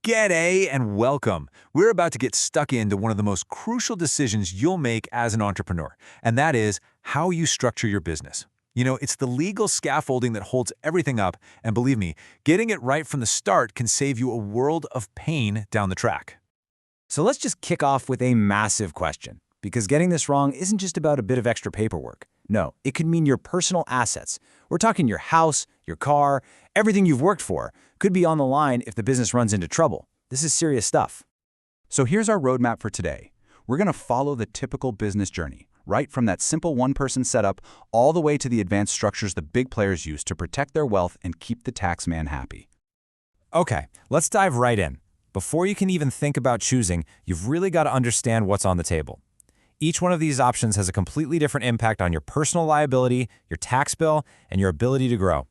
G'day and welcome. We're about to get stuck into one of the most crucial decisions you'll make as an entrepreneur, and that is how you structure your business. It's the legal scaffolding that holds everything up, and believe me, getting it right from the start can save you a world of pain down the track. So let's just kick off with a massive question, because getting this wrong isn't just about a bit of extra paperwork. No, it could mean your personal assets. We're talking your house, your car, everything you've worked for could be on the line if the business runs into trouble. This is serious stuff. So here's our roadmap for today. We're going to follow the typical business journey, right from that simple one-person setup all the way to the advanced structures the big players use to protect their wealth and keep the tax man happy. Okay, let's dive right in. Before you can even think about choosing, you've really got to understand what's on the table. Each one of these options has a completely different impact on your personal liability, your tax bill, and your ability to grow.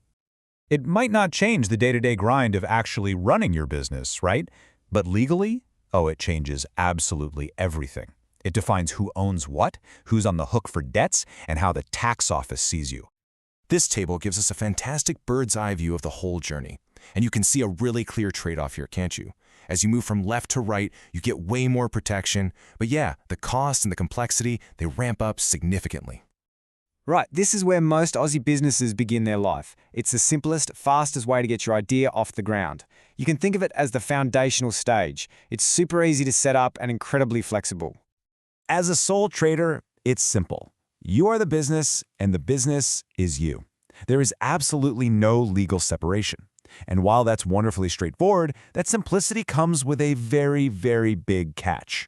It might not change the day-to-day grind of actually running your business, right? But legally, it changes absolutely everything. It defines who owns what, who's on the hook for debts, and how the tax office sees you. This table gives us a fantastic bird's-eye view of the whole journey, and you can see a really clear trade-off here, can't you? As you move from left to right, you get way more protection, but yeah, the cost and the complexity, they ramp up significantly. Right, this is where most Aussie businesses begin their life. It's the simplest, fastest way to get your idea off the ground. You can think of it as the foundational stage. It's super easy to set up and incredibly flexible. As a sole trader, it's simple. You are the business, and the business is you. There is absolutely no legal separation. And while that's wonderfully straightforward, that simplicity comes with a very, very big catch.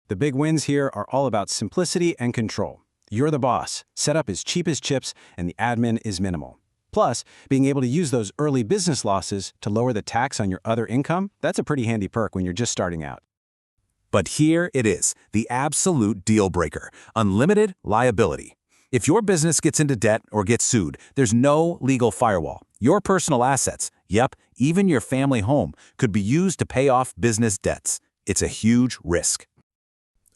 The big wins here are all about simplicity and control. You're the boss, setup is cheap as chips, and the admin is minimal. Plus, being able to use those early business losses to lower the tax on your other income, that's a pretty handy perk when you're just starting out. But here it is, the absolute deal breaker: unlimited liability. If your business gets into debt or gets sued, there's no legal firewall. Your personal assets, yep, even your family home, could be used to pay off business debts. It's a huge risk.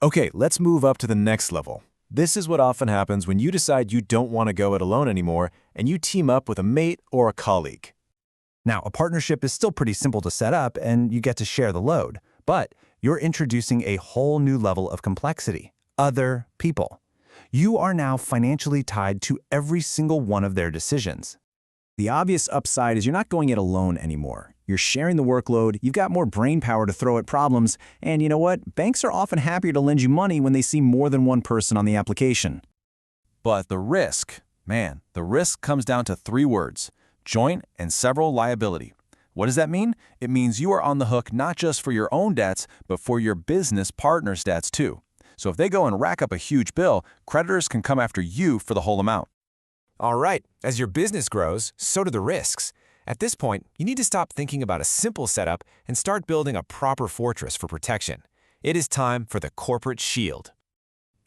Okay, let's move up to the next level. This is what often happens when you decide you don't want to go it alone anymore and you team up with a mate or a colleague. Now, a partnership is still pretty simple to set up and you get to share the load, but you're introducing a whole new level of complexity: other people. You are now financially tied to every single one of their decisions. The obvious upside is you're not going it alone anymore. You're sharing the workload, you've got more brain power to throw at problems, and you know what? Banks are often happier to lend you money when they see more than one person on the application. But the risk comes down to 3 words: joint and several liability. What does that mean? It means you are on the hook not just for your own debts, but for your business partner's debts too. So if they go and rack up a huge bill, creditors can come after you for the whole amount. All right, as your business grows, so do the risks. At this point, you need to stop thinking about a simple setup and start building a proper fortress for protection. It is time for the corporate shield.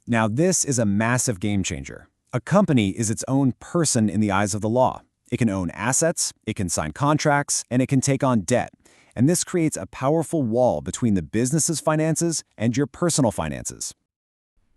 Now, this is a massive game changer. A company is its own person in the eyes of the law. It can own assets, it can sign contracts, and it can take on debt. And this creates a powerful wall between the business's finances and your personal finances.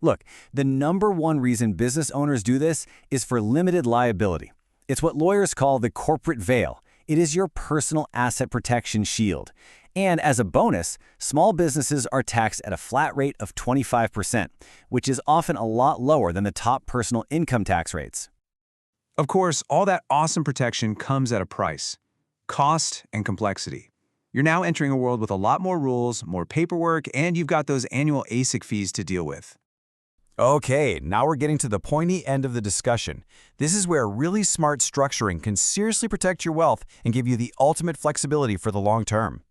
Look, the #1 reason business owners do this is for limited liability. It's what lawyers call the corporate veil. It is your personal asset protection shield. And as a bonus, small businesses are taxed at a flat rate of 25%, which is often a lot lower than the top personal income tax rates. Of course, all that awesome protection comes at a price: cost and complexity. You're now entering a world with a lot more rules, more paperwork, and you've got those annual ASIC fees to deal with. Okay, now we're getting to the pointy end of the discussion. This is where really smart structuring can seriously protect your wealth and give you the ultimate flexibility for the long term.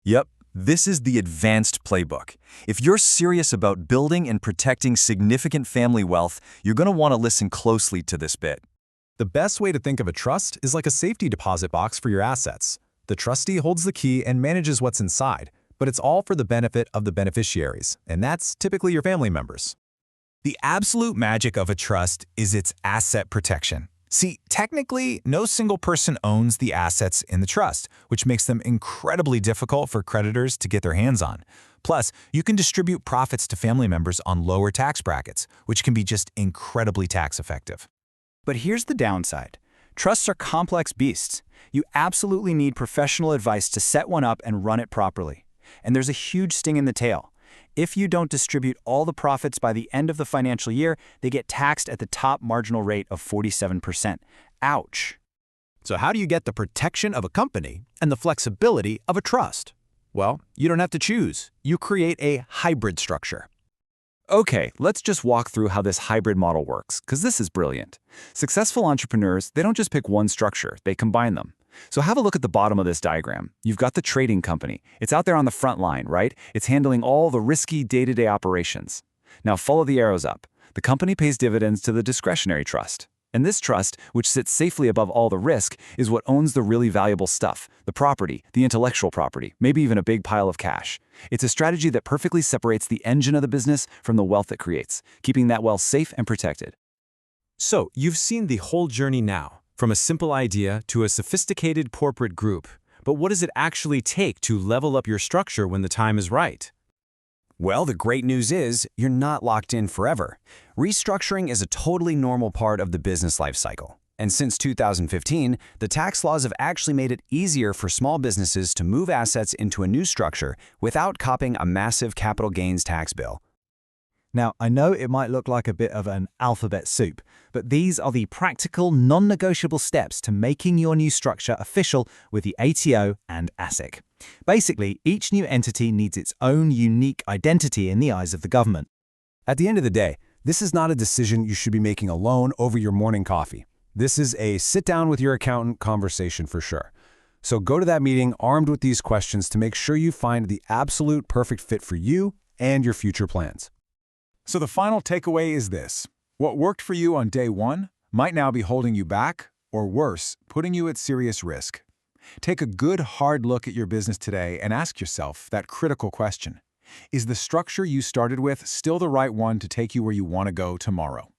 Yep, this is the advanced playbook. If you're serious about building and protecting significant family wealth, you're going to want to listen closely to this bit. The best way to think of a trust is like a safety deposit box for your assets. The trustee holds the key and manages what's inside, but it's all for the benefit of the beneficiaries, and that's typically your family members. The absolute magic of a trust is its asset protection. See, technically, no single person owns the assets in the trust, which makes them incredibly difficult for creditors to get their hands on. Plus, you can distribute profits to family members on lower tax brackets, which can be just incredibly tax effective. But here's the downside. Trusts are complex beasts. You absolutely need professional advice to set one up and run it properly. And there's a huge sting in the tail. If you don't distribute all the profits by the end of the financial year, they get taxed at the top marginal rate of 47%. Ouch. So how do you get the protection of a company and the flexibility of a trust? Well, you don't have to choose. You create a hybrid structure. Okay, let's just walk through how this hybrid model works, because this is brilliant. Successful entrepreneurs, they don't just pick one structure, they combine them. So have a look at the bottom of this diagram. You've got the trading company. It's out there on the front line, right? It's handling all the risky day-to-day operations. Now follow the arrows up. The company pays dividends to the discretionary trust. And this trust, which sits safely above all the risk, is what owns the really valuable stuff, the property, the intellectual property, maybe even a big pile of cash. It's a strategy that perfectly separates the engine of the business from the wealth it creates, keeping that wealth safe and protected. So, you've seen the whole journey now, from a simple idea to a sophisticated corporate group. But what does it actually take to level up your structure when the time is right? Well, the great news is you're not locked in forever. Restructuring is a totally normal part of the business life cycle. And since 2015, the tax laws have actually made it easier for small businesses to move assets into a new structure without copping a massive capital gains tax bill. Now, I know it might look like a bit of an alphabet soup, but these are the practical, non-negotiable steps to making your new structure official with the ATO and ASIC. Basically, each new entity needs its own unique identity in the eyes of the government. At the end of the day, this is not a decision you should be making alone over your morning coffee. This is a sit-down with your accountant conversation for sure. So go to that meeting armed with these questions to make sure you find the absolute perfect fit for you and your future plans. So the final takeaway is this. What worked for you on day one might now be holding you back, or worse, putting you at serious risk. Take a good, hard look at your business today and ask yourself that critical question. Is the structure you started with still the right one to take you where you want to go tomorrow?